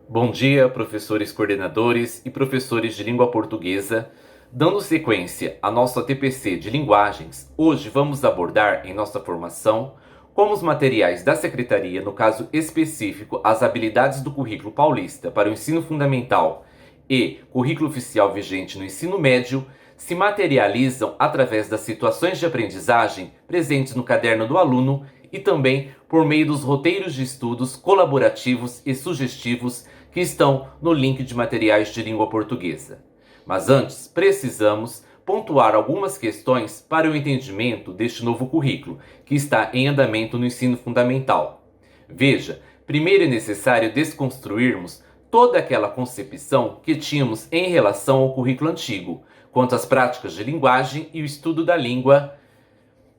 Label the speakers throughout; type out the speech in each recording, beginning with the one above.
Speaker 1: Bom dia, professores coordenadores e professores de língua portuguesa. Dando sequência à nossa TPC de linguagens, hoje vamos abordar em nossa formação como os materiais da Secretaria, no caso específico, as habilidades do currículo paulista para o ensino fundamental e currículo oficial vigente no ensino médio, se materializam através das situações de aprendizagem presentes no caderno do aluno e também por meio dos roteiros de estudos colaborativos e sugestivos que estão no link de materiais de língua portuguesa. Mas antes, precisamos pontuar algumas questões para o entendimento deste novo currículo, que está em andamento no ensino fundamental. Veja, primeiro é necessário desconstruirmos toda aquela concepção que tínhamos em relação ao currículo antigo, quanto às práticas de linguagem e o estudo da língua,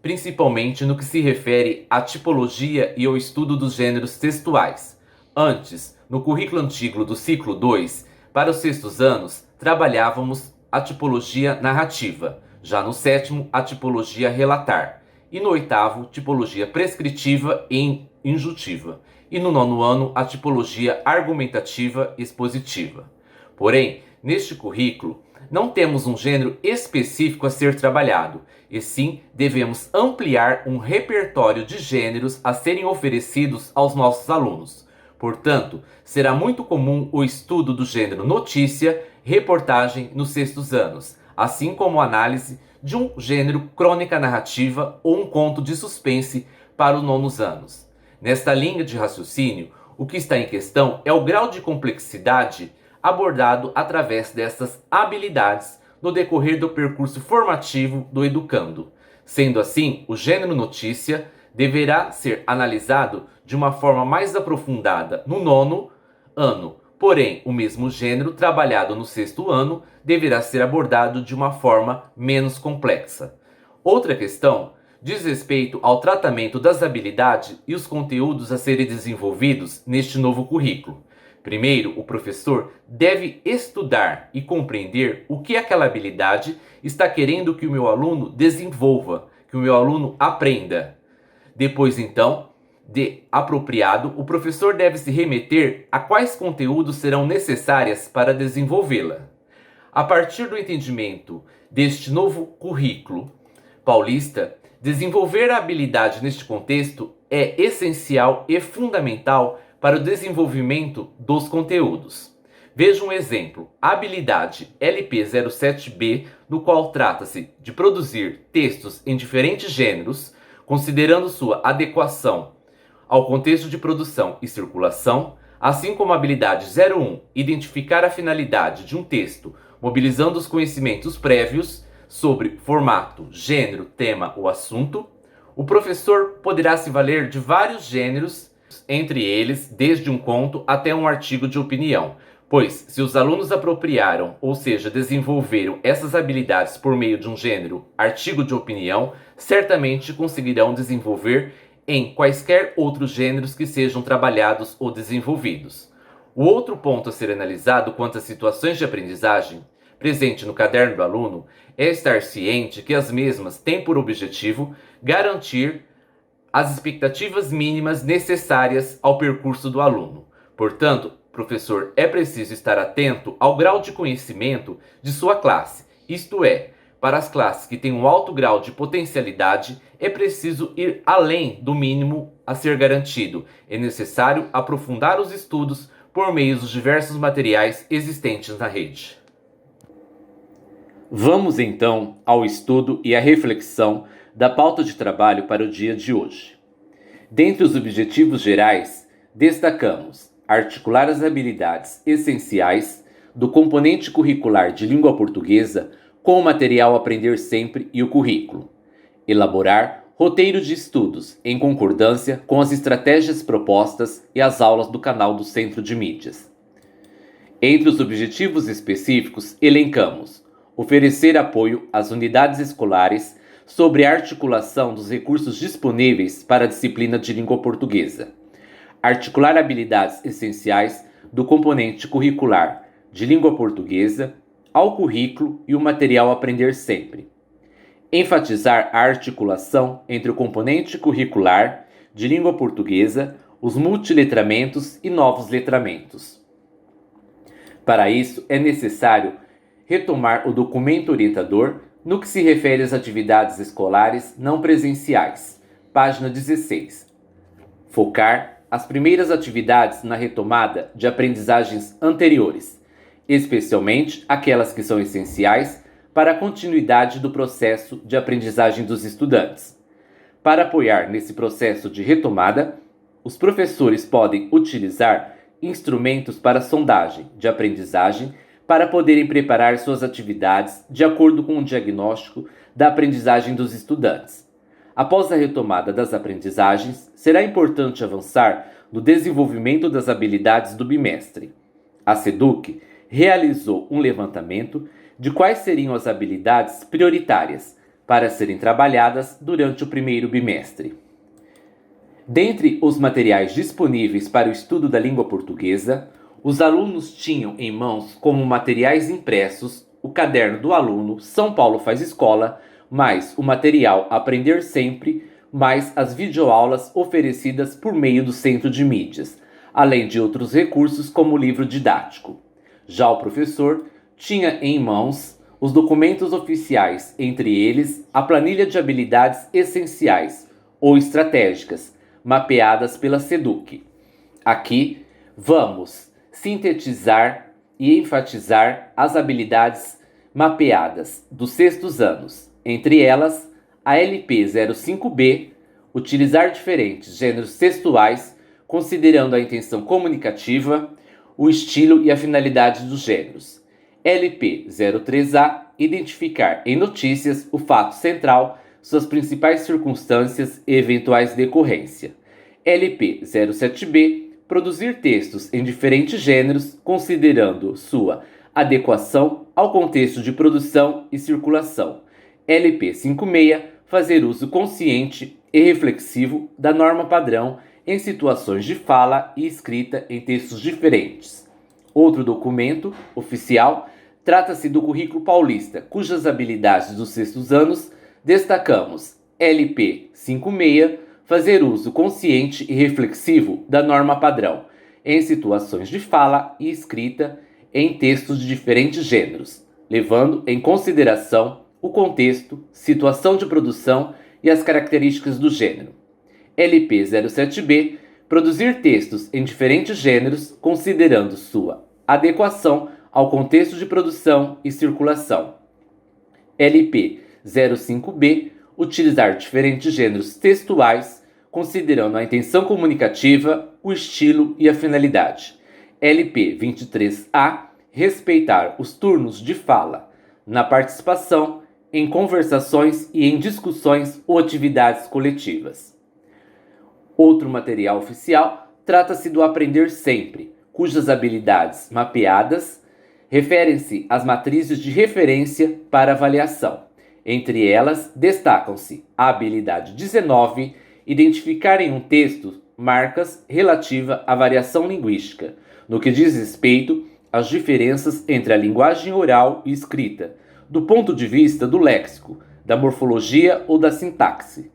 Speaker 1: principalmente no que se refere à tipologia e ao estudo dos gêneros textuais. Antes, no currículo antigo do ciclo 2, para os sextos anos, trabalhávamos a tipologia narrativa, já no sétimo, a tipologia relatar, e no oitavo, tipologia prescritiva e injutiva, e no nono ano, a tipologia argumentativa e expositiva. Porém, neste currículo, não temos um gênero específico a ser trabalhado, e sim devemos ampliar um repertório de gêneros a serem oferecidos aos nossos alunos. Portanto, será muito comum o estudo do gênero notícia, reportagem nos sextos anos, assim como a análise de um gênero crônica narrativa ou um conto de suspense para os nonos anos. Nesta linha de raciocínio, o que está em questão é o grau de complexidade abordado através dessas habilidades no decorrer do percurso formativo do educando. Sendo assim, o gênero notícia deverá ser analisado de uma forma mais aprofundada no nono ano, porém, o mesmo gênero trabalhado no sexto ano deverá ser abordado de uma forma menos complexa. Outra questão diz respeito ao tratamento das habilidades e os conteúdos a serem desenvolvidos neste novo currículo. Primeiro, o professor deve estudar e compreender o que aquela habilidade está querendo que o meu aluno desenvolva, que o meu aluno aprenda. Depois, então, de apropriado, o professor deve se remeter a quais conteúdos serão necessários para desenvolvê-la. A partir do entendimento deste novo currículo paulista, desenvolver a habilidade neste contexto é essencial e fundamental para o desenvolvimento dos conteúdos. Veja um exemplo, a habilidade LP07B, no qual trata-se de produzir textos em diferentes gêneros, considerando sua adequação ao contexto de produção e circulação, assim como a habilidade 01, identificar a finalidade de um texto, mobilizando os conhecimentos prévios sobre formato, gênero, tema ou assunto. O professor poderá se valer de vários gêneros, entre eles desde um conto até um artigo de opinião, pois se os alunos apropriaram, ou seja, desenvolveram essas habilidades por meio de um gênero, artigo de opinião, certamente conseguirão desenvolver em quaisquer outros gêneros que sejam trabalhados ou desenvolvidos. O outro ponto a ser analisado quanto às situações de aprendizagem presente no caderno do aluno é estar ciente que as mesmas têm por objetivo garantir as expectativas mínimas necessárias ao percurso do aluno. Portanto, professor, é preciso estar atento ao grau de conhecimento de sua classe, isto é, para as classes que têm um alto grau de potencialidade, é preciso ir além do mínimo a ser garantido. É necessário aprofundar os estudos por meio dos diversos materiais existentes na rede. Vamos então ao estudo e à reflexão da pauta de trabalho para o dia de hoje. Dentre os objetivos gerais, destacamos articular as habilidades essenciais do componente curricular de língua portuguesa com o material Aprender Sempre e o currículo, elaborar roteiros de estudos em concordância com as estratégias propostas e as aulas do canal do Centro de Mídias. Entre os objetivos específicos, elencamos oferecer apoio às unidades escolares sobre a articulação dos recursos disponíveis para a disciplina de língua portuguesa, articular habilidades essenciais do componente curricular de língua portuguesa ao currículo e o material Aprender Sempre, enfatizar a articulação entre o componente curricular de língua portuguesa, os multiletramentos e novos letramentos, Para isso, é necessário retomar o documento orientador no que se refere às atividades escolares não presenciais. Página 16. Focar as primeiras atividades na retomada de aprendizagens anteriores, especialmente aquelas que são essenciais para a continuidade do processo de aprendizagem dos estudantes. Para apoiar nesse processo de retomada, os professores podem utilizar instrumentos para sondagem de aprendizagem para poderem preparar suas atividades de acordo com o diagnóstico da aprendizagem dos estudantes. Após a retomada das aprendizagens, será importante avançar no desenvolvimento das habilidades do bimestre. A SEDUC realizou um levantamento de quais seriam as habilidades prioritárias para serem trabalhadas durante o primeiro bimestre. Dentre os materiais disponíveis para o estudo da língua portuguesa, os alunos tinham em mãos como materiais impressos o caderno do aluno São Paulo Faz Escola, mais o material Aprender Sempre, mais as videoaulas oferecidas por meio do Centro de Mídias, além de outros recursos como o livro didático. Já o professor tinha em mãos os documentos oficiais, entre eles a planilha de habilidades essenciais ou estratégicas, mapeadas pela SEDUC. Aqui vamos sintetizar e enfatizar as habilidades mapeadas dos sextos anos, entre elas a LP05B, utilizar diferentes gêneros textuais, considerando a intenção comunicativa, o estilo e a finalidade dos gêneros. LP03A, identificar em notícias o fato central, suas principais circunstâncias e eventuais decorrência. LP07B, produzir textos em diferentes gêneros, considerando sua adequação ao contexto de produção e circulação. LP56, fazer uso consciente e reflexivo da norma padrão em situações de fala e escrita em textos diferentes. Outro documento oficial trata-se do Currículo Paulista, cujas habilidades dos sextos anos destacamos LP56, fazer uso consciente e reflexivo da norma padrão em situações de fala e escrita em textos de diferentes gêneros, levando em consideração o contexto, situação de produção e as características do gênero. LP07B, produzir textos em diferentes gêneros, considerando sua adequação ao contexto de produção e circulação. LP05B, utilizar diferentes gêneros textuais, considerando a intenção comunicativa, o estilo e a finalidade. LP23A, respeitar os turnos de fala na participação, em conversações e em discussões ou atividades coletivas. Outro material oficial trata-se do Aprender Sempre, cujas habilidades mapeadas referem-se às matrizes de referência para avaliação. Entre elas, destacam-se a habilidade 19, identificar em um texto marcas relativa à variação linguística, no que diz respeito às diferenças entre a linguagem oral e escrita, do ponto de vista do léxico, da morfologia ou da sintaxe.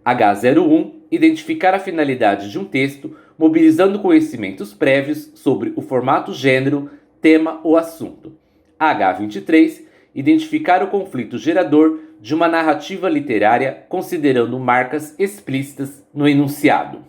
Speaker 1: H01, identificar a finalidade de um texto, mobilizando conhecimentos prévios sobre o formato, gênero, tema ou assunto. H23, identificar o conflito gerador de uma narrativa literária, considerando marcas explícitas no enunciado.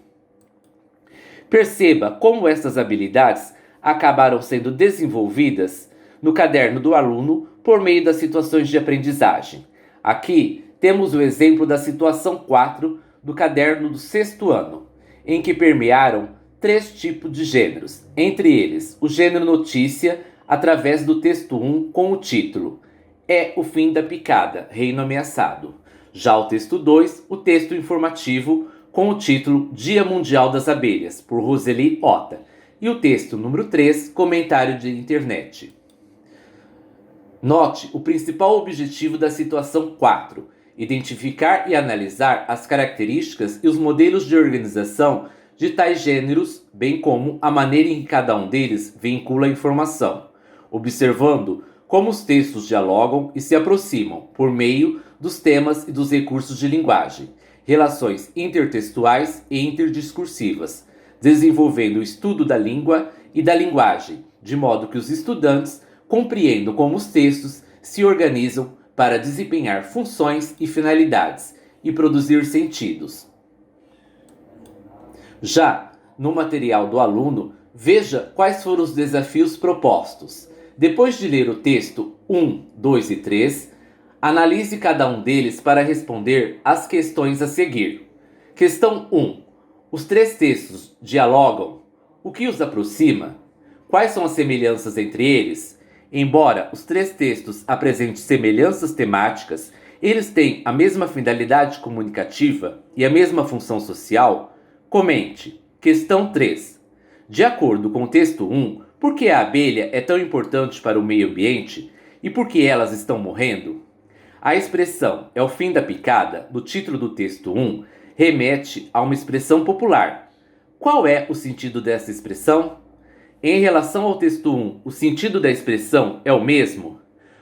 Speaker 1: Perceba como estas habilidades acabaram sendo desenvolvidas no caderno do aluno por meio das situações de aprendizagem. Aqui temos o exemplo da situação 4 do caderno do sexto ano, em que permearam 3 tipos de gêneros, entre eles o gênero notícia, através do texto 1 com o título É o fim da picada, reino ameaçado. Já o texto 2, o texto informativo, com o título Dia Mundial das Abelhas, por Roseli Ota. E o texto número 3, comentário de internet. Note o principal objetivo da situação 4, identificar e analisar as características e os modelos de organização de tais gêneros, bem como a maneira em que cada um deles vincula a informação, observando como os textos dialogam e se aproximam por meio dos temas e dos recursos de linguagem, relações intertextuais e interdiscursivas, desenvolvendo o estudo da língua e da linguagem de modo que os estudantes compreendam como os textos se organizam para desempenhar funções e finalidades e produzir sentidos. Já no material do aluno, veja quais foram os desafios propostos. Depois de ler o texto 1, 2 e 3, analise cada um deles para responder às questões a seguir. Questão 1. Os três textos dialogam? O que os aproxima? Quais são as semelhanças entre eles? Embora os três textos apresentem semelhanças temáticas, eles têm a mesma finalidade comunicativa e a mesma função social? Comente. Questão 3. De acordo com o texto 1, por que a abelha é tão importante para o meio ambiente e por que elas estão morrendo? A expressão "é o fim da picada", do título do texto 1, remete a uma expressão popular. Qual é o sentido dessa expressão? Em relação ao texto 1, o sentido da expressão é o mesmo?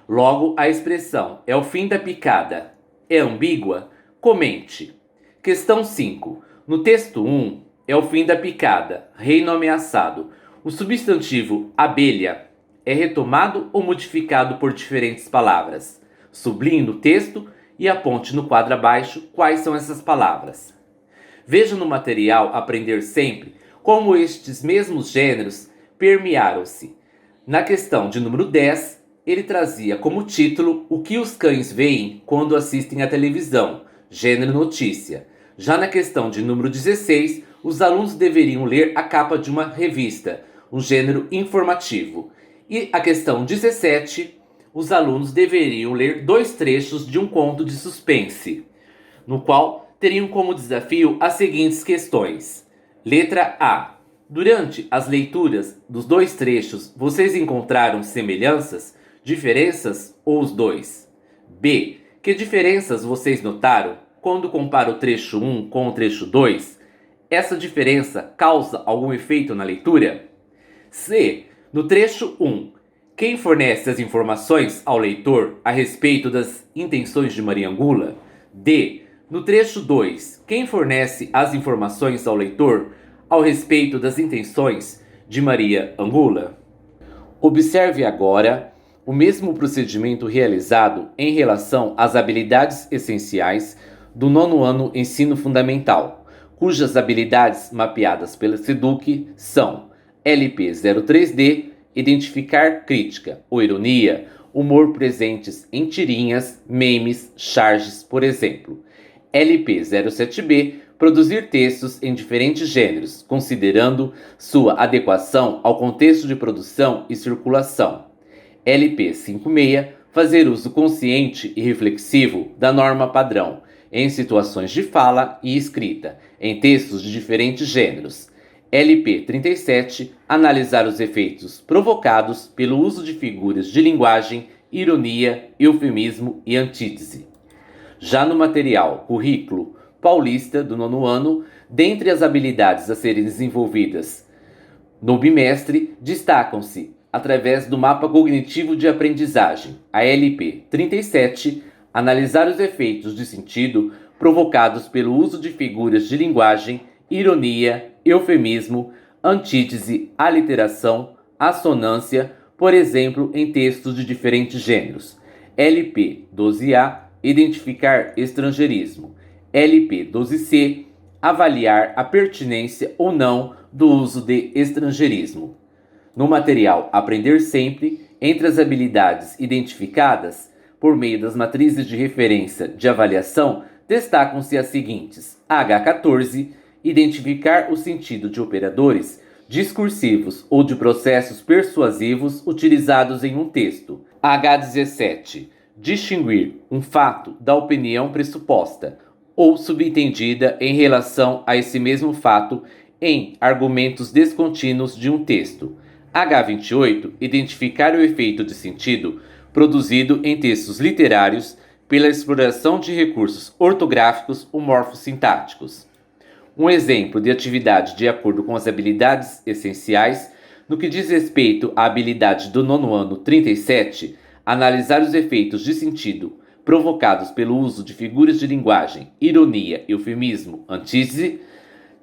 Speaker 1: Logo, a expressão "é o fim da picada" é ambígua? Comente. Questão 5. No texto 1, "é o fim da picada, reino ameaçado", o substantivo abelha é retomado ou modificado por diferentes palavras? Sublinhe no texto e aponte no quadro abaixo quais são essas palavras. Veja no material Aprender Sempre como estes mesmos gêneros permearam-se. Na questão de número 10, ele trazia como título "O que os cães veem quando assistem à televisão", gênero notícia. Já na questão de número 16, os alunos deveriam ler a capa de uma revista, um gênero informativo. E a questão 17, os alunos deveriam ler 2 trechos de um conto de suspense, no qual teriam como desafio as seguintes questões. Letra A. Durante as leituras dos 2 trechos, vocês encontraram semelhanças, diferenças ou os dois? B. Que diferenças vocês notaram quando compara o trecho 1 com o trecho 2? Essa diferença causa algum efeito na leitura? C. No trecho 1, quem fornece as informações ao leitor a respeito das intenções de Maria Angulla? D. No trecho 2, quem fornece as informações ao leitor ao respeito das intenções de Maria Angulla? Observe agora o mesmo procedimento realizado em relação às habilidades essenciais do 9º ano Ensino Fundamental, cujas habilidades mapeadas pela SEDUC são LP 03D, identificar crítica ou ironia, humor presentes em tirinhas, memes, charges, por exemplo. LP 07B, produzir textos em diferentes gêneros, considerando sua adequação ao contexto de produção e circulação. LP 56, fazer uso consciente e reflexivo da norma padrão, em situações de fala e escrita, em textos de diferentes gêneros. LP 37, analisar os efeitos provocados pelo uso de figuras de linguagem, ironia, eufemismo e antítese. Já no material Currículo Paulista do 9º ano, dentre as habilidades a serem desenvolvidas no bimestre, destacam-se, através do Mapa Cognitivo de Aprendizagem, a LP 37, analisar os efeitos de sentido provocados pelo uso de figuras de linguagem, ironia, eufemismo, antítese, aliteração, assonância, por exemplo, em textos de diferentes gêneros. LP 12A, identificar estrangeirismo. LP 12C, avaliar a pertinência ou não do uso de estrangeirismo. No material Aprender Sempre, entre as habilidades identificadas por meio das matrizes de referência de avaliação, destacam-se as seguintes: H14, identificar o sentido de operadores discursivos ou de processos persuasivos utilizados em um texto. H17, distinguir um fato da opinião pressuposta ou subentendida em relação a esse mesmo fato em argumentos descontínuos de um texto. H28, identificar o efeito de sentido produzido em textos literários pela exploração de recursos ortográficos ou morfossintáticos. Um exemplo de atividade de acordo com as habilidades essenciais, no que diz respeito à habilidade do 9º ano 37, analisar os efeitos de sentido provocados pelo uso de figuras de linguagem, ironia, eufemismo, antítese,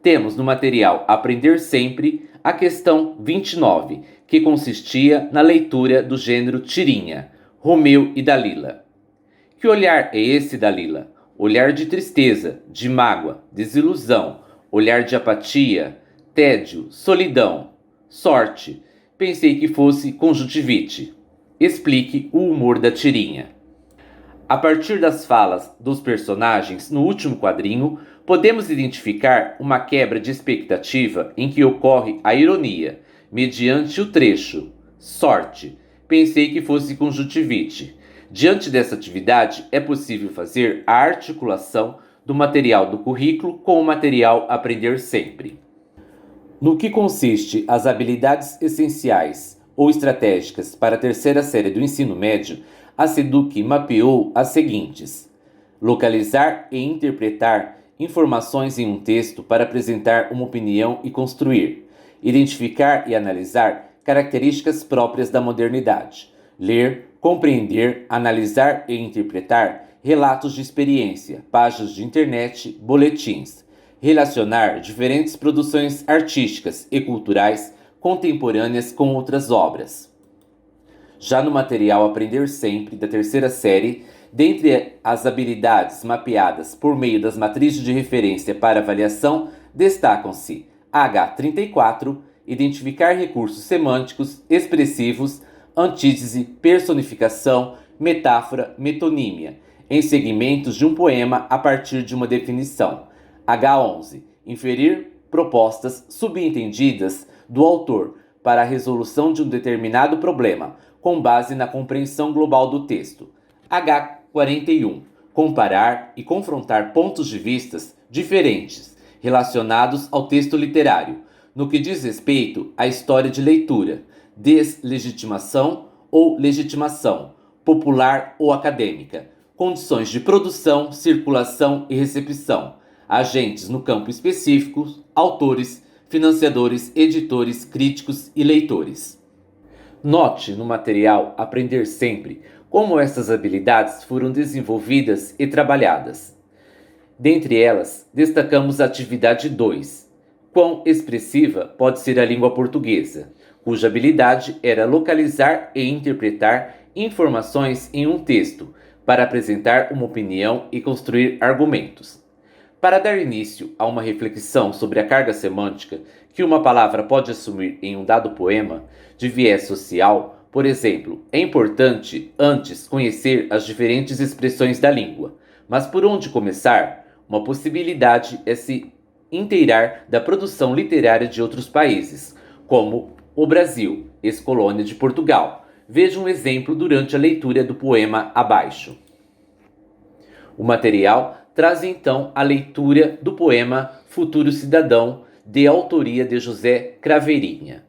Speaker 1: temos no material Aprender Sempre a questão 29, que consistia na leitura do gênero tirinha, Romeu e Dalila. Que olhar é esse, Dalila? Olhar de tristeza, de mágoa, desilusão, olhar de apatia, tédio, solidão, sorte. Pensei que fosse conjuntivite. Explique o humor da tirinha. A partir das falas dos personagens no último quadrinho, podemos identificar uma quebra de expectativa em que ocorre a ironia, mediante o trecho sorte. Pensei que fosse conjuntivite. Diante dessa atividade, é possível fazer a articulação do material do currículo com o material Aprender Sempre. No que consiste as habilidades essenciais ou estratégicas para a terceira série do ensino médio, a SEDUC mapeou as seguintes: localizar e interpretar informações em um texto para apresentar uma opinião e construir, identificar e analisar características próprias da modernidade, ler, compreender, analisar e interpretar relatos de experiência, páginas de internet, boletins, relacionar diferentes produções artísticas e culturais contemporâneas com outras obras. Já no material Aprender Sempre, da terceira série, dentre as habilidades mapeadas por meio das matrizes de referência para avaliação, destacam-se H34, identificar recursos semânticos, expressivos, antítese, personificação, metáfora, metonímia, em segmentos de um poema a partir de uma definição. H11, inferir propostas subentendidas do autor para a resolução de um determinado problema, com base na compreensão global do texto. H41, comparar e confrontar pontos de vistas diferentes relacionados ao texto literário, no que diz respeito à história de leitura, deslegitimação ou legitimação, popular ou acadêmica, condições de produção, circulação e recepção, agentes no campo específico, autores, financiadores, editores, críticos e leitores. Note no material Aprender Sempre como essas habilidades foram desenvolvidas e trabalhadas. Dentre elas, destacamos a atividade 2, quão expressiva pode ser a língua portuguesa, cuja habilidade era localizar e interpretar informações em um texto, para apresentar uma opinião e construir argumentos. Para dar início a uma reflexão sobre a carga semântica que uma palavra pode assumir em um dado poema, de viés social, por exemplo, é importante antes conhecer as diferentes expressões da língua. Mas por onde começar? Uma possibilidade é se inteirar da produção literária de outros países, como o Brasil, ex-colônia de Portugal. Veja um exemplo durante a leitura do poema abaixo. O material traz então a leitura do poema Futuro Cidadão, de autoria de José Craveirinha.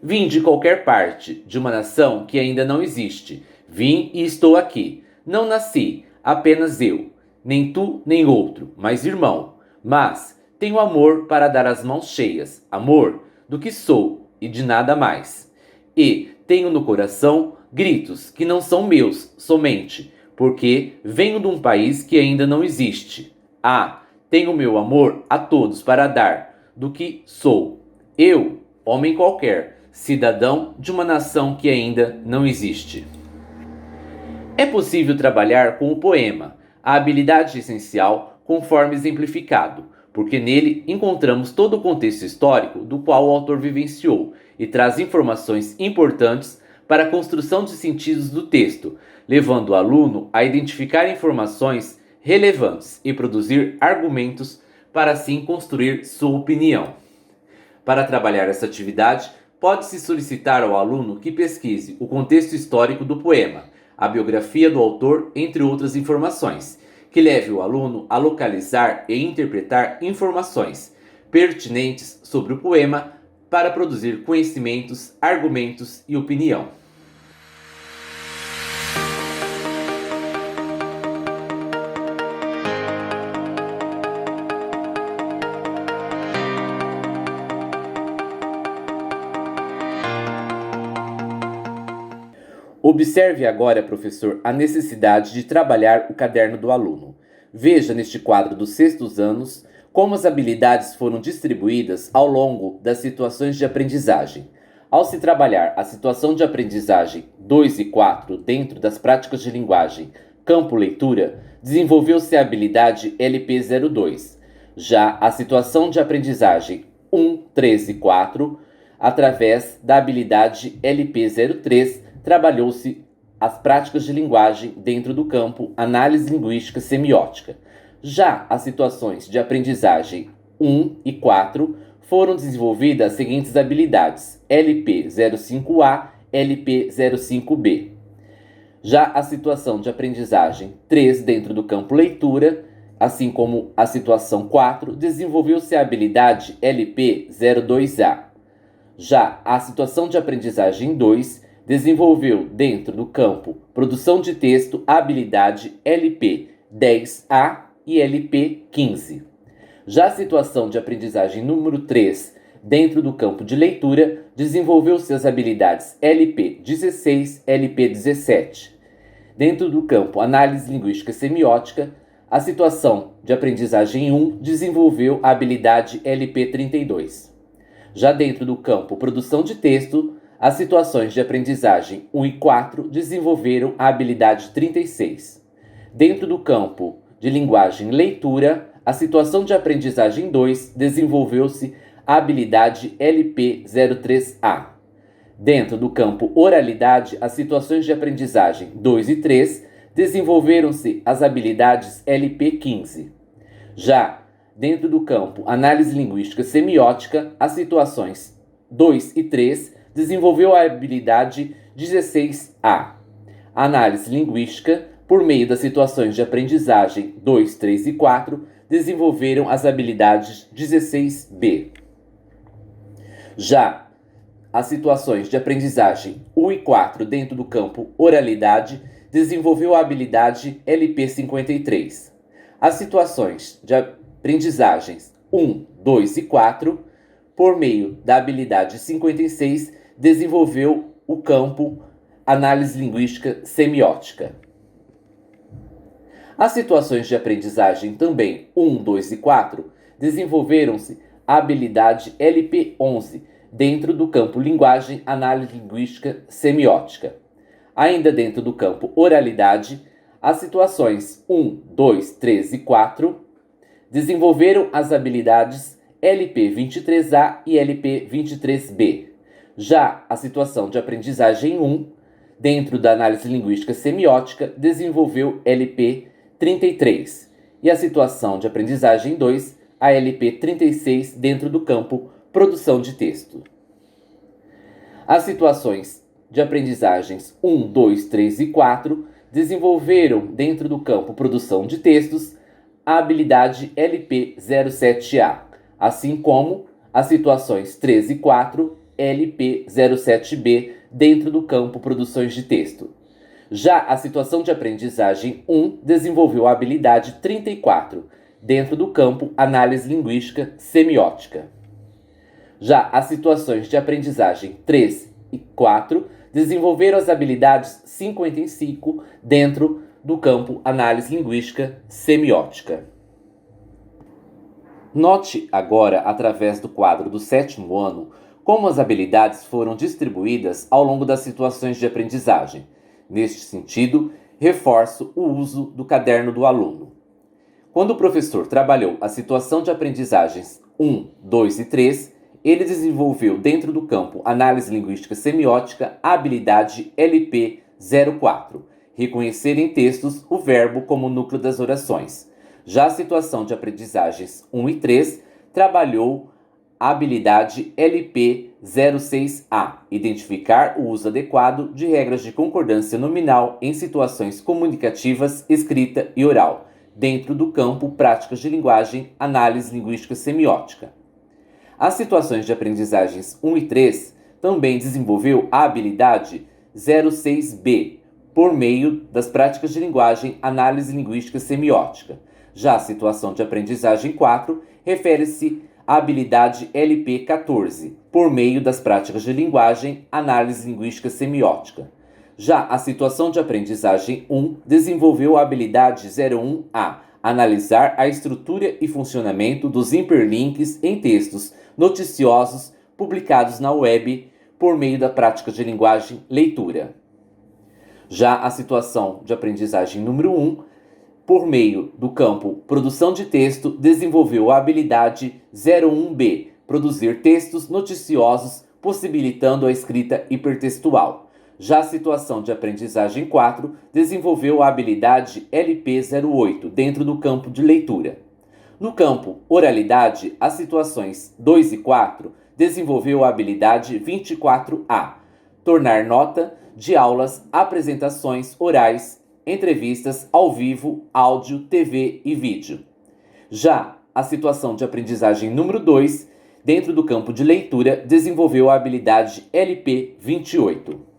Speaker 1: Vim de qualquer parte, de uma nação que ainda não existe. Vim e estou aqui. Não nasci, apenas eu. Nem tu, nem outro, mas irmão. Mas tenho amor para dar as mãos cheias. Amor do que sou e de nada mais. E tenho no coração gritos que não são meus somente, porque venho de um país que ainda não existe. Ah, tenho meu amor a todos para dar, do que sou. Eu, homem qualquer, cidadão de uma nação que ainda não existe. É possível trabalhar com o poema, a habilidade essencial, conforme exemplificado, porque nele encontramos todo o contexto histórico do qual o autor vivenciou e traz informações importantes para a construção de sentidos do texto, levando o aluno a identificar informações relevantes e produzir argumentos para assim construir sua opinião. Para trabalhar essa atividade, pode-se solicitar ao aluno que pesquise o contexto histórico do poema, a biografia do autor, entre outras informações, que leve o aluno a localizar e interpretar informações pertinentes sobre o poema para produzir conhecimentos, argumentos e opinião. Observe agora, professor, a necessidade de trabalhar o caderno do aluno. Veja neste quadro dos sextos anos como as habilidades foram distribuídas ao longo das situações de aprendizagem. Ao se trabalhar a situação de aprendizagem 2 e 4 dentro das práticas de linguagem campo leitura, desenvolveu-se a habilidade LP02. Já a situação de aprendizagem 1, 3 e 4, através da habilidade LP03, trabalhou-se as práticas de linguagem dentro do campo análise linguística semiótica. Já as situações de aprendizagem 1 e 4 foram desenvolvidas as seguintes habilidades: LP05A, LP05B. Já a situação de aprendizagem 3 dentro do campo leitura, assim como a situação 4, desenvolveu-se a habilidade LP02A. Já a situação de aprendizagem 2 desenvolveu dentro do campo produção de texto a habilidade LP10A e LP15. Já a situação de aprendizagem número 3, dentro do campo de leitura, desenvolveu-se as habilidades LP16, LP17. Dentro do campo análise linguística semiótica, a situação de aprendizagem 1 desenvolveu a habilidade LP32. Já dentro do campo produção de texto, as situações de aprendizagem 1 e 4 desenvolveram a habilidade 36. Dentro do campo de linguagem leitura, a situação de aprendizagem 2 desenvolveu-se a habilidade LP03A. Dentro do campo oralidade, as situações de aprendizagem 2 e 3 desenvolveram-se as habilidades LP15. Já dentro do campo análise linguística semiótica, as situações 2 e 3 desenvolveu a habilidade 16A. A análise linguística, por meio das situações de aprendizagem 2, 3 e 4, desenvolveram as habilidades 16B. Já as situações de aprendizagem 1 e 4 dentro do campo oralidade desenvolveu a habilidade LP53. As situações de aprendizagens 1, 2 e 4, por meio da habilidade 56, desenvolveu o campo análise linguística semiótica. As situações de aprendizagem também 1, 2 e 4 desenvolveram-se a habilidade LP11 dentro do campo linguagem análise linguística semiótica. Ainda dentro do campo oralidade, as situações 1, 2, 3 e 4 desenvolveram as habilidades LP23A e LP23B. Já a situação de aprendizagem 1, dentro da análise linguística semiótica, desenvolveu LP33. E a situação de aprendizagem 2, a LP36, dentro do campo produção de texto. As situações de aprendizagens 1, 2, 3 e 4 desenvolveram, dentro do campo produção de textos, a habilidade LP07A, assim como as situações 3 e 4, LP07B, dentro do campo produções de texto. Já a situação de aprendizagem 1 desenvolveu a habilidade 34, dentro do campo análise linguística semiótica. Já as situações de aprendizagem 3 e 4 desenvolveram as habilidades 55 dentro do campo análise linguística semiótica. Note agora, através do quadro do 7º ano, como as habilidades foram distribuídas ao longo das situações de aprendizagem. Neste sentido, reforço o uso do caderno do aluno. Quando o professor trabalhou a situação de aprendizagens 1, 2 e 3, ele desenvolveu dentro do campo análise linguística semiótica a habilidade LP04, reconhecer em textos o verbo como núcleo das orações. Já a situação de aprendizagens 1 e 3 trabalhou a habilidade LP06A, identificar o uso adequado de regras de concordância nominal em situações comunicativas, escrita e oral, dentro do campo práticas de linguagem, análise linguística semiótica. As situações de aprendizagens 1 e 3 também desenvolveu a habilidade 06B, por meio das práticas de linguagem, análise linguística semiótica. Já a situação de aprendizagem 4 refere-se à habilidade LP14, por meio das práticas de linguagem, análise linguística semiótica. Já a situação de aprendizagem 1 desenvolveu a habilidade 01A, analisar a estrutura e funcionamento dos hiperlinks em textos noticiosos publicados na web por meio da prática de linguagem leitura. Já a situação de aprendizagem número 1, por meio do campo produção de texto, desenvolveu a habilidade 01B, produzir textos noticiosos, possibilitando a escrita hipertextual. Já a situação de aprendizagem 4 desenvolveu a habilidade LP08 dentro do campo de leitura. No campo oralidade, as situações 2 e 4 desenvolveu a habilidade 24A, tornar nota de aulas, apresentações orais, entrevistas ao vivo, áudio, TV e vídeo. Já a situação de aprendizagem número 2, dentro do campo de leitura, desenvolveu a habilidade LP28.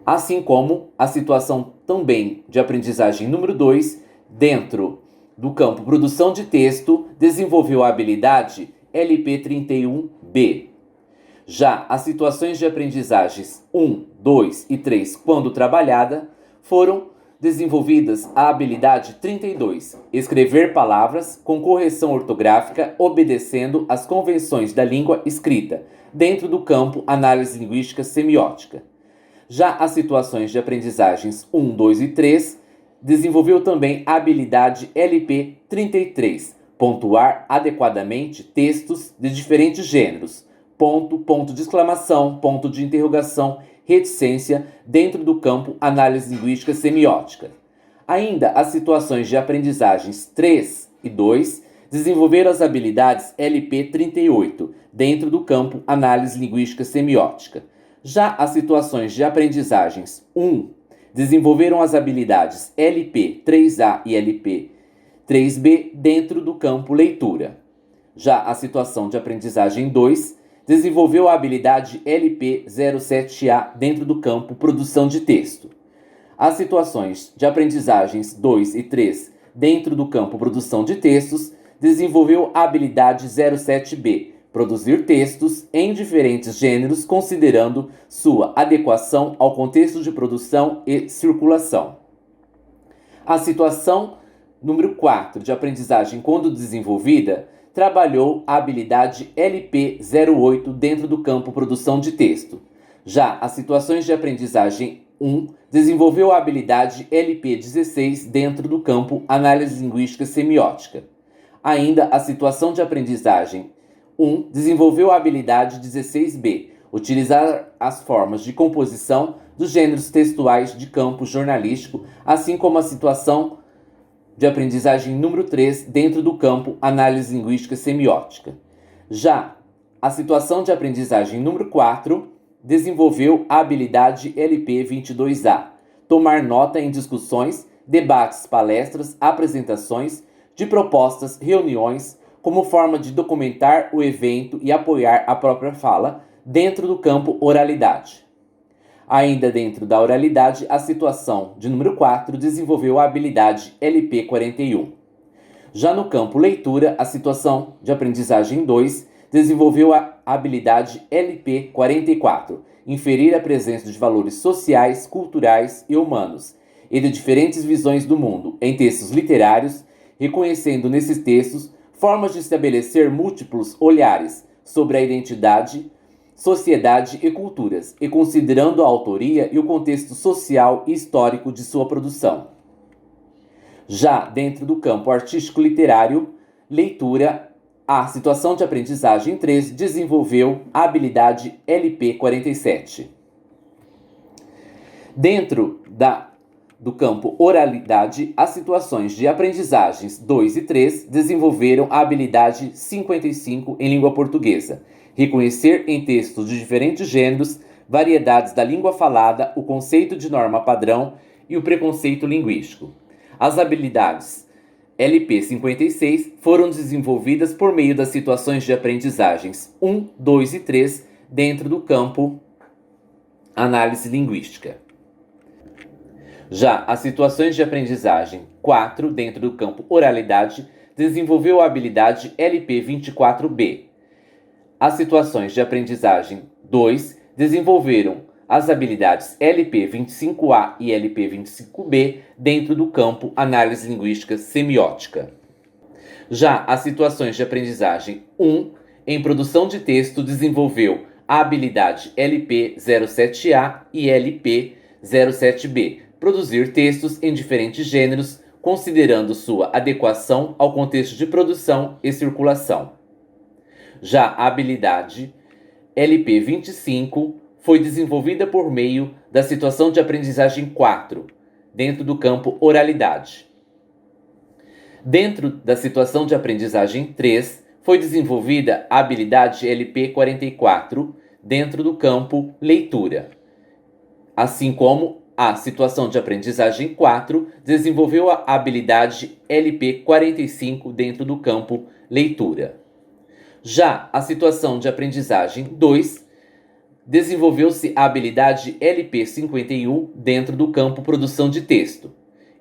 Speaker 1: Assim como a situação também de aprendizagem número 2, dentro do campo produção de texto, desenvolveu a habilidade LP31B. Já as situações de aprendizagens 1, 2 e 3, quando trabalhada, foram desenvolvidas a habilidade 32, escrever palavras com correção ortográfica obedecendo às convenções da língua escrita, dentro do campo análise linguística semiótica. Já as situações de aprendizagens 1, 2 e 3 desenvolveu também a habilidade LP33, pontuar adequadamente textos de diferentes gêneros, ponto, ponto de exclamação, ponto de interrogação, reticência, dentro do campo análise linguística semiótica. Ainda as situações de aprendizagens 3 e 2 desenvolveram as habilidades LP38, dentro do campo análise linguística semiótica. Já as situações de aprendizagens 1 desenvolveram as habilidades LP3A e LP3B dentro do campo leitura. Já a situação de aprendizagem 2 desenvolveu a habilidade LP07A dentro do campo produção de texto. As situações de aprendizagens 2 e 3 dentro do campo produção de textos desenvolveu a habilidade 07B, produzir textos em diferentes gêneros considerando sua adequação ao contexto de produção e circulação. A situação número 4 de aprendizagem quando desenvolvida trabalhou a habilidade LP08 dentro do campo produção de texto. Já as situações de aprendizagem 1 desenvolveu a habilidade LP16 dentro do campo análise linguística semiótica. Ainda a situação de aprendizagem 1 desenvolveu a habilidade 16B, utilizar as formas de composição dos gêneros textuais de campo jornalístico, assim como a situação de aprendizagem número 3 dentro do campo análise linguística semiótica. Já a situação de aprendizagem número 4 desenvolveu a habilidade LP22A, tomar nota em discussões, debates, palestras, apresentações de propostas, reuniões, como forma de documentar o evento e apoiar a própria fala dentro do campo oralidade. Ainda dentro da oralidade, a situação de número 4 desenvolveu a habilidade LP41. Já no campo leitura, a situação de aprendizagem 2 desenvolveu a habilidade LP44, inferir a presença de valores sociais, culturais e humanos, e de diferentes visões do mundo, em textos literários, reconhecendo nesses textos formas de estabelecer múltiplos olhares sobre a identidade, sociedade e culturas, e considerando a autoria e o contexto social e histórico de sua produção. Já dentro do campo artístico-literário, leitura, a situação de aprendizagem 3 desenvolveu a habilidade LP47. Dentro do campo oralidade, as situações de aprendizagens 2 e 3 desenvolveram a habilidade 55 em língua portuguesa, reconhecer em textos de diferentes gêneros, variedades da língua falada, o conceito de norma padrão e o preconceito linguístico. As habilidades LP56 foram desenvolvidas por meio das situações de aprendizagens 1, 2 e 3 dentro do campo análise linguística. Já as situações de aprendizagem 4 dentro do campo oralidade desenvolveu a habilidade LP24B. As situações de aprendizagem 2 desenvolveram as habilidades LP25A e LP25B dentro do campo Análise Linguística Semiótica. Já as situações de aprendizagem 1, em produção de texto, desenvolveu a habilidade LP07A e LP07B, produzir textos em diferentes gêneros, considerando sua adequação ao contexto de produção e circulação. Já a habilidade LP25 foi desenvolvida por meio da situação de aprendizagem 4, dentro do campo oralidade. Dentro da situação de aprendizagem 3, foi desenvolvida a habilidade LP44, dentro do campo leitura. Assim como a situação de aprendizagem 4 desenvolveu a habilidade LP45 dentro do campo leitura. Já a situação de aprendizagem 2 desenvolveu-se a habilidade LP51 dentro do campo produção de texto.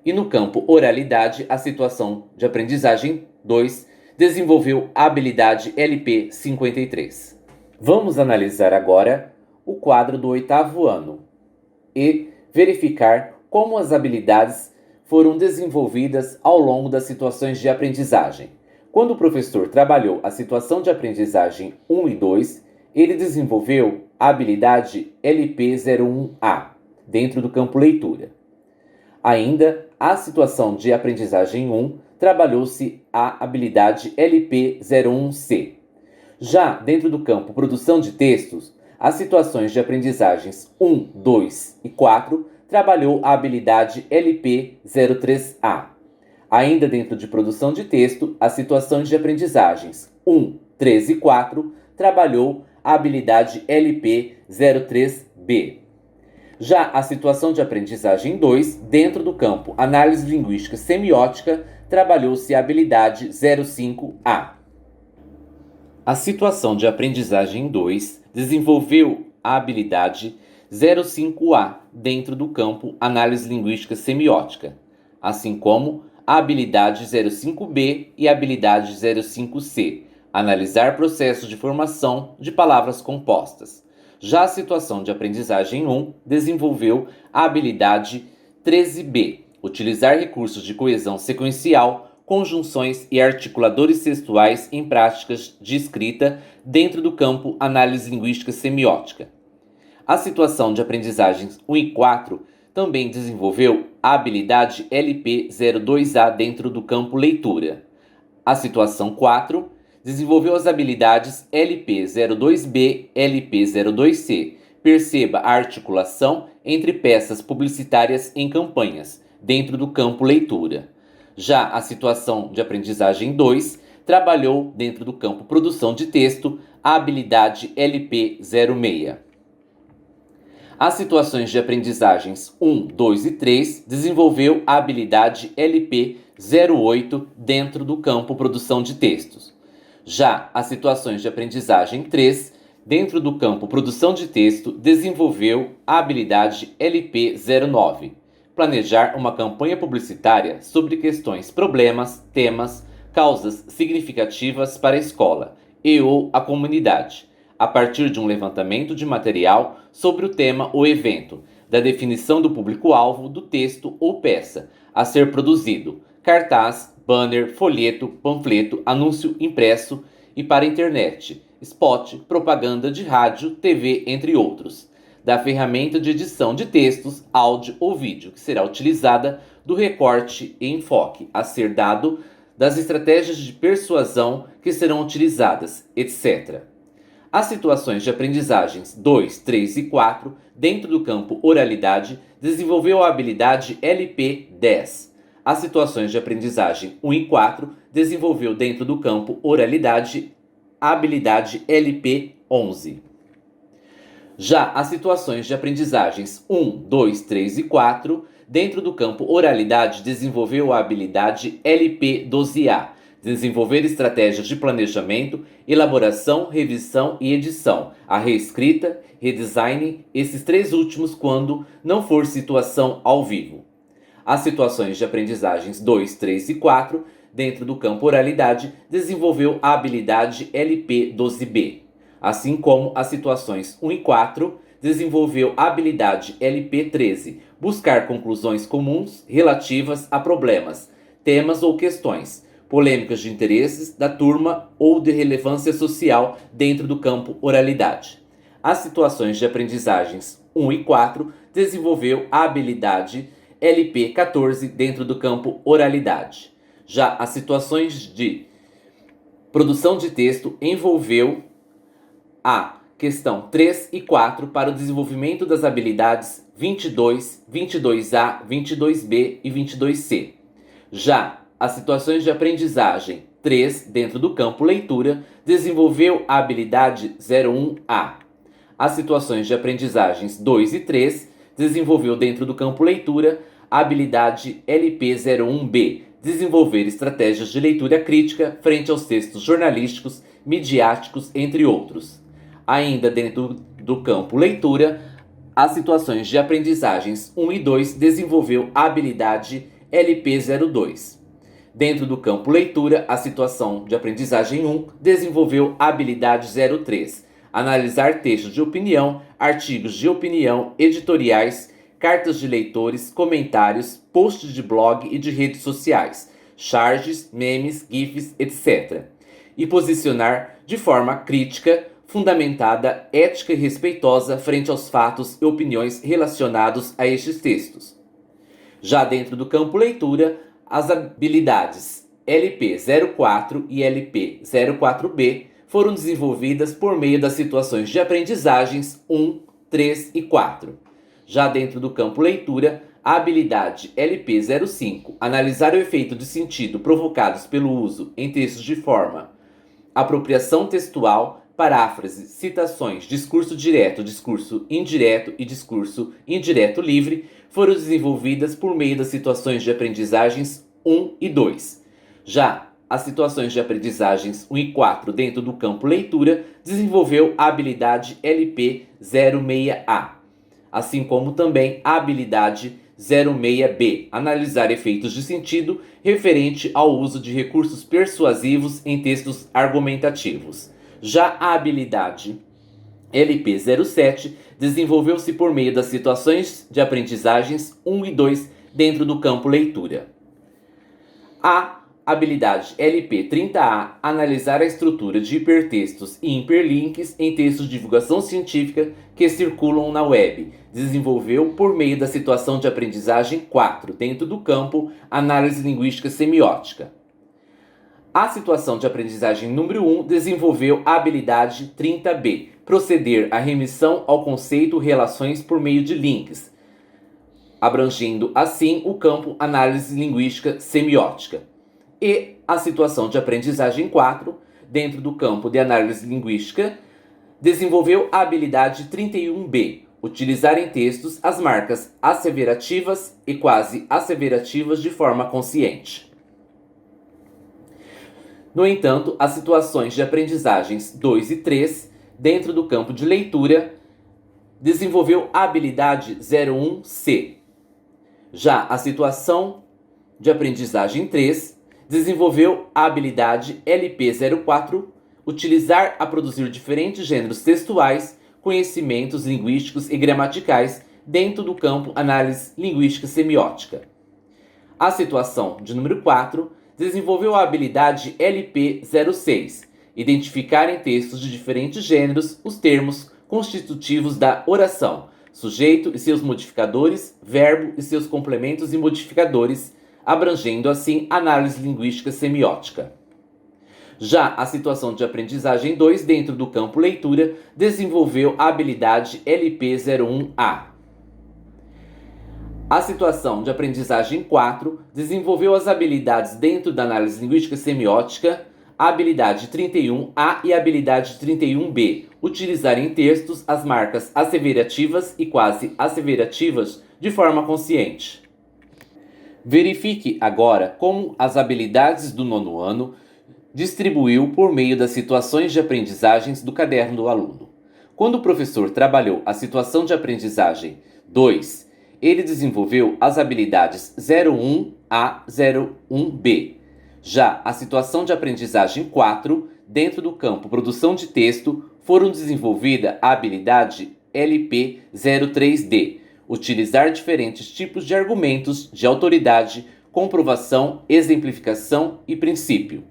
Speaker 1: E no campo oralidade, a situação de aprendizagem 2 desenvolveu a habilidade LP53. Vamos analisar agora o quadro do 8º ano e verificar como as habilidades foram desenvolvidas ao longo das situações de aprendizagem. Quando o professor trabalhou a situação de aprendizagem 1 e 2, ele desenvolveu a habilidade LP01A, dentro do campo leitura. Ainda, a situação de aprendizagem 1, trabalhou-se a habilidade LP01C. Já dentro do campo produção de textos, as situações de aprendizagens 1, 2 e 4 trabalhou a habilidade LP03A. Ainda dentro de produção de texto, as situações de aprendizagens 1, 3 e 4 trabalhou a habilidade LP03B. Já a situação de aprendizagem 2, dentro do campo Análise Linguística Semiótica, trabalhou-se a habilidade 05A. A situação de aprendizagem 2 desenvolveu a habilidade 05A dentro do campo Análise Linguística Semiótica, assim como a habilidade 05B e a habilidade 05C, analisar processos de formação de palavras compostas. Já a situação de aprendizagem 1 desenvolveu a habilidade 13B, utilizar recursos de coesão sequencial, conjunções e articuladores textuais em práticas de escrita dentro do campo Análise Linguística Semiótica. A situação de aprendizagens 1 e 4 também desenvolveu a habilidade LP02A dentro do campo leitura. A situação 4 desenvolveu as habilidades LP02B, LP02C. Perceba a articulação entre peças publicitárias em campanhas, dentro do campo leitura. Já a situação de aprendizagem 2 trabalhou dentro do campo produção de texto a habilidade LP06. As situações de aprendizagens 1, 2 e 3 desenvolveu a habilidade LP08 dentro do campo produção de textos. Já as situações de aprendizagem 3, dentro do campo produção de texto, desenvolveu a habilidade LP09, planejar uma campanha publicitária sobre questões, problemas, temas, causas significativas para a escola e ou a comunidade, a partir de um levantamento de material sobre o tema ou evento, da definição do público-alvo do texto ou peça a ser produzido, cartaz, banner, folheto, panfleto, anúncio impresso e para internet, spot, propaganda de rádio, TV, entre outros, da ferramenta de edição de textos, áudio ou vídeo que será utilizada, do recorte e enfoque a ser dado, das estratégias de persuasão que serão utilizadas, etc. As situações de aprendizagens 2, 3 e 4, dentro do campo oralidade, desenvolveu a habilidade LP10. As situações de aprendizagem 1 e 4 desenvolveu dentro do campo oralidade a habilidade LP11. Já as situações de aprendizagens 1, 2, 3 e 4, dentro do campo oralidade, desenvolveu a habilidade LP12A, desenvolver estratégias de planejamento, elaboração, revisão e edição, a reescrita, redesign, esses três últimos quando não for situação ao vivo. As situações de aprendizagens 2, 3 e 4, dentro do campo oralidade, desenvolveu a habilidade LP12B, assim como as situações 1 e 4, desenvolveu a habilidade LP13, buscar conclusões comuns relativas a problemas, temas ou questões, polêmicas de interesses da turma ou de relevância social dentro do campo oralidade. As situações de aprendizagens 1 e 4 desenvolveu a habilidade LP14 dentro do campo oralidade. Já as situações de produção de texto envolveu a questão 3 e 4 para o desenvolvimento das habilidades 22, 22A, 22B e 22C. Já as situações de aprendizagem 3 dentro do campo leitura desenvolveu a habilidade 01A. As situações de aprendizagens 2 e 3 desenvolveu dentro do campo leitura a habilidade LP01B, desenvolver estratégias de leitura crítica frente aos textos jornalísticos, midiáticos, entre outros. Ainda dentro do campo leitura, as situações de aprendizagens 1 e 2 desenvolveu a habilidade LP02. Dentro do campo leitura, a situação de aprendizagem 1 desenvolveu a habilidade 03. Analisar textos de opinião, artigos de opinião, editoriais, cartas de leitores, comentários, posts de blog e de redes sociais, charges, memes, gifs, etc. E posicionar de forma crítica, fundamentada, ética e respeitosa frente aos fatos e opiniões relacionados a estes textos. Já dentro do campo leitura, as habilidades LP04 e LP04B foram desenvolvidas por meio das situações de aprendizagens 1, 3 e 4. Já dentro do campo leitura, a habilidade LP05, analisar o efeito de sentido provocados pelo uso em textos de forma, apropriação textual, paráfrase, citações, discurso direto, discurso indireto e discurso indireto livre, foram desenvolvidas por meio das situações de aprendizagens 1 e 2. Já as situações de aprendizagens 1 e 4 dentro do campo leitura desenvolveu a habilidade LP06A, assim como também a habilidade 06B, analisar efeitos de sentido referente ao uso de recursos persuasivos em textos argumentativos. Já a habilidade LP07 desenvolveu-se por meio das situações de aprendizagens 1 e 2 dentro do campo leitura. A habilidade LP30A, analisar a estrutura de hipertextos e hiperlinks em textos de divulgação científica que circulam na web, desenvolveu por meio da situação de aprendizagem 4, dentro do campo análise linguística semiótica. A situação de aprendizagem número 1 desenvolveu a habilidade 30B, proceder à remissão ao conceito relações por meio de links, abrangendo assim o campo análise linguística semiótica. E a situação de aprendizagem 4, dentro do campo de análise linguística, desenvolveu a habilidade 31B, utilizar em textos as marcas asseverativas e quase asseverativas de forma consciente. No entanto, as situações de aprendizagens 2 e 3, dentro do campo de leitura, desenvolveu a habilidade 01C. Já a situação de aprendizagem 3 desenvolveu a habilidade LP04, utilizar a produzir diferentes gêneros textuais, conhecimentos linguísticos e gramaticais dentro do campo análise linguística semiótica. A situação de número 4 desenvolveu a habilidade LP06, identificar em textos de diferentes gêneros os termos constitutivos da oração, sujeito e seus modificadores, verbo e seus complementos e modificadores, abrangendo assim análise linguística semiótica. Já a situação de aprendizagem 2 dentro do campo leitura desenvolveu a habilidade LP01A. A situação de aprendizagem 4 desenvolveu as habilidades dentro da análise linguística semiótica, a habilidade 31A e a habilidade 31B, utilizar em textos as marcas asseverativas e quase asseverativas de forma consciente. Verifique agora como as habilidades do nono ano distribuiu por meio das situações de aprendizagens do caderno do aluno. Quando o professor trabalhou a situação de aprendizagem 2, ele desenvolveu as habilidades 01A, 01B. Já a situação de aprendizagem 4, dentro do campo produção de texto, foram desenvolvida a habilidade LP03D. Utilizar diferentes tipos de argumentos de autoridade, comprovação, exemplificação e princípio.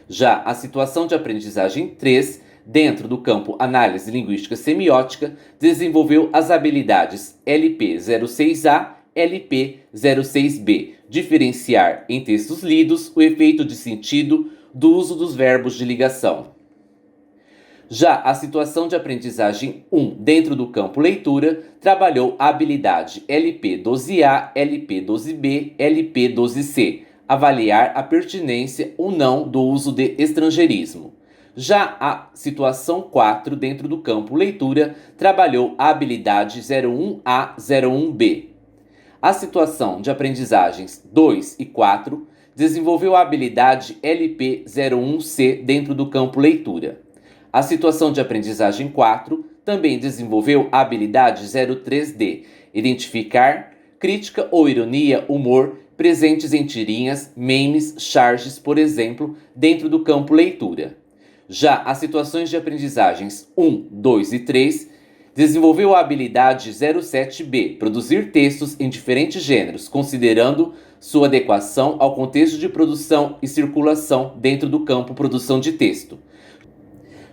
Speaker 1: Já a situação de aprendizagem 3, dentro do campo Análise Linguística Semiótica, desenvolveu as habilidades LP06A, LP06B, diferenciar em textos lidos o efeito de sentido do uso dos verbos de ligação. Já a situação de aprendizagem 1, dentro do campo leitura, trabalhou a habilidade LP12A, LP12B, LP12C, avaliar a pertinência ou não do uso de estrangeirismo. Já a situação 4, dentro do campo leitura, trabalhou a habilidade 01A, 01B. A situação de aprendizagens 2 e 4 desenvolveu a habilidade LP01C dentro do campo leitura. A situação de aprendizagem 4 também desenvolveu a habilidade 03D, identificar, crítica ou ironia, humor, presentes em tirinhas, memes, charges, por exemplo, dentro do campo leitura. Já as situações de aprendizagens 1, 2 e 3 desenvolveu a habilidade 07B, produzir textos em diferentes gêneros, considerando sua adequação ao contexto de produção e circulação dentro do campo produção de texto.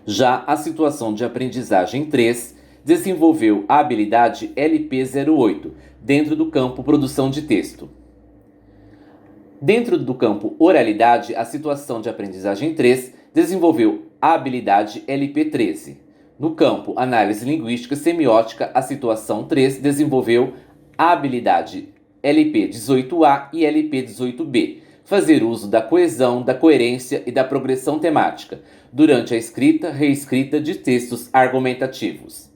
Speaker 1: Já a situação de aprendizagem 3 desenvolveu a habilidade LP08, dentro do campo produção de texto. Dentro do campo oralidade, a situação de aprendizagem 3 desenvolveu a habilidade LP13. No campo análise linguística semiótica, a situação 3 desenvolveu a habilidade LP18A e LP18B, fazer uso da coesão, da coerência e da progressão temática durante a escrita, reescrita de textos argumentativos.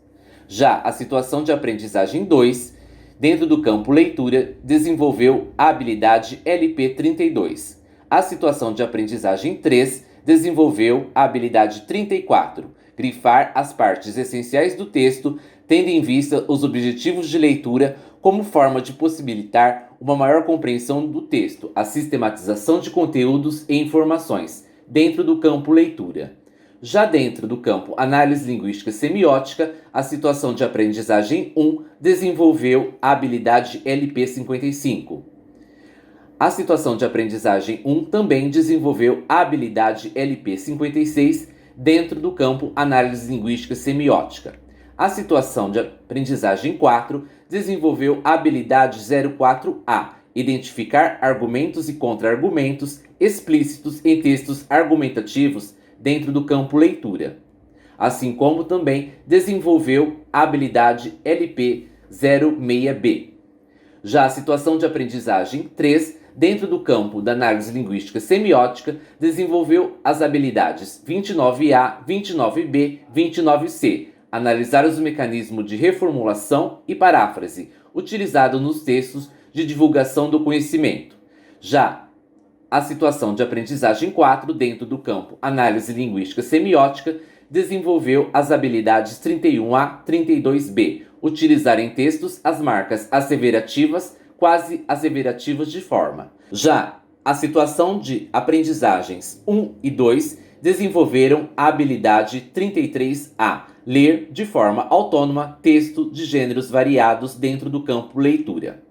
Speaker 1: Já a situação de aprendizagem 2, dentro do campo leitura, desenvolveu a habilidade LP32. A situação de aprendizagem 3 desenvolveu a habilidade 34, grifar as partes essenciais do texto, tendo em vista os objetivos de leitura como forma de possibilitar uma maior compreensão do texto, a sistematização de conteúdos e informações, dentro do campo leitura. Já dentro do campo análise linguística semiótica, a situação de aprendizagem 1 desenvolveu a habilidade LP55. A situação de aprendizagem 1 também desenvolveu a habilidade LP56 dentro do campo análise linguística semiótica. A situação de aprendizagem 4 desenvolveu a habilidade 04A, identificar argumentos e contra-argumentos explícitos em textos argumentativos dentro do campo leitura, assim como também desenvolveu a habilidade LP06B. Já a situação de aprendizagem 3, dentro do campo da análise linguística semiótica, desenvolveu as habilidades 29A, 29B, 29C, analisar os mecanismos de reformulação e paráfrase, utilizado nos textos de divulgação do conhecimento. Já a situação de aprendizagem 4, dentro do campo análise linguística semiótica, desenvolveu as habilidades 31A, 32B, utilizar em textos as marcas asseverativas, quase asseverativas de forma. Já a situação de aprendizagens 1 e 2 desenvolveram a habilidade 33A, ler de forma autônoma texto de gêneros variados dentro do campo leitura.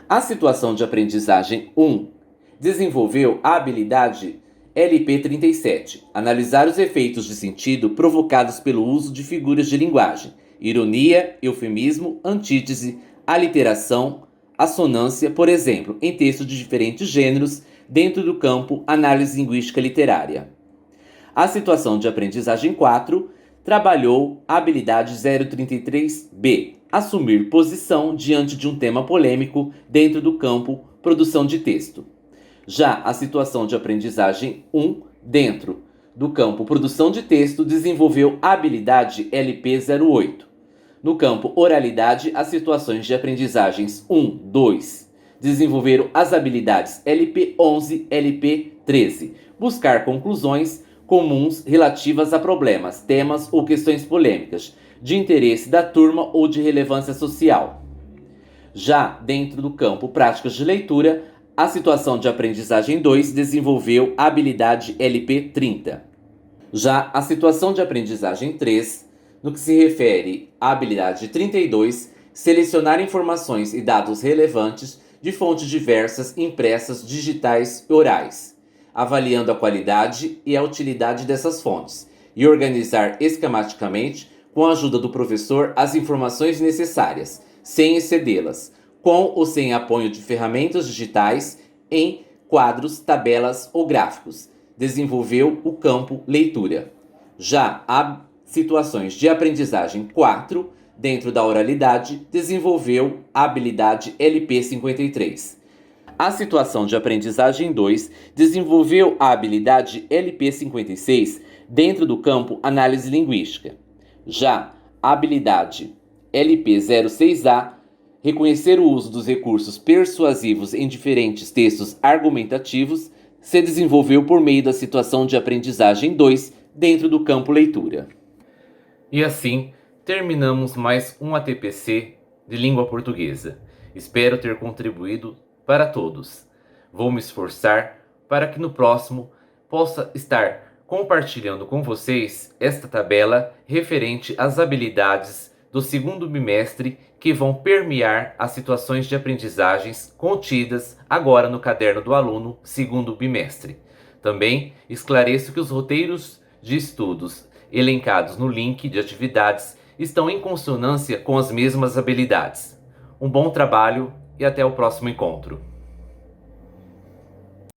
Speaker 1: A situação de aprendizagem 1 desenvolveu a habilidade LP37, analisar os efeitos de sentido provocados pelo uso de figuras de linguagem, ironia, eufemismo, antítese, aliteração, assonância, por exemplo, em textos de diferentes gêneros dentro do campo análise linguística literária. A situação de aprendizagem 4 trabalhou a habilidade 033B, assumir posição diante de um tema polêmico dentro do campo produção de texto. Já a situação de aprendizagem 1, dentro do campo produção de texto, desenvolveu a habilidade LP08. No campo oralidade, as situações de aprendizagens 1, 2 desenvolveram as habilidades LP11, LP13, buscar conclusões comuns relativas a problemas, temas ou questões polêmicas, de interesse da turma ou de relevância social. Já dentro do campo práticas de leitura, a situação de aprendizagem 2 desenvolveu a habilidade LP30. Já a situação de aprendizagem 3 No que se refere à habilidade 32, selecionar informações e dados relevantes de fontes diversas, impressas, digitais e orais, avaliando a qualidade e a utilidade dessas fontes, e organizar esquematicamente, com a ajuda do professor, as informações necessárias, sem excedê-las, com ou sem apoio de ferramentas digitais, em quadros, tabelas ou gráficos. Desenvolveu o campo leitura. Já a situações de aprendizagem 4, dentro da oralidade, desenvolveu a habilidade LP53. A situação de aprendizagem 2 desenvolveu a habilidade LP56 dentro do campo análise linguística. Já a habilidade LP06A, reconhecer o uso dos recursos persuasivos em diferentes textos argumentativos, se desenvolveu por meio da situação de aprendizagem 2 dentro do campo leitura. E assim, terminamos mais um ATPC de língua portuguesa. Espero ter contribuído para todos. Vou me esforçar para que no próximo possa estar compartilhando com vocês esta tabela referente às habilidades do segundo bimestre que vão permear as situações de aprendizagens contidas agora no caderno do aluno segundo bimestre. Também esclareço que os roteiros de estudos elencados no link de atividades estão em consonância com as mesmas habilidades. Um bom trabalho e até o próximo encontro.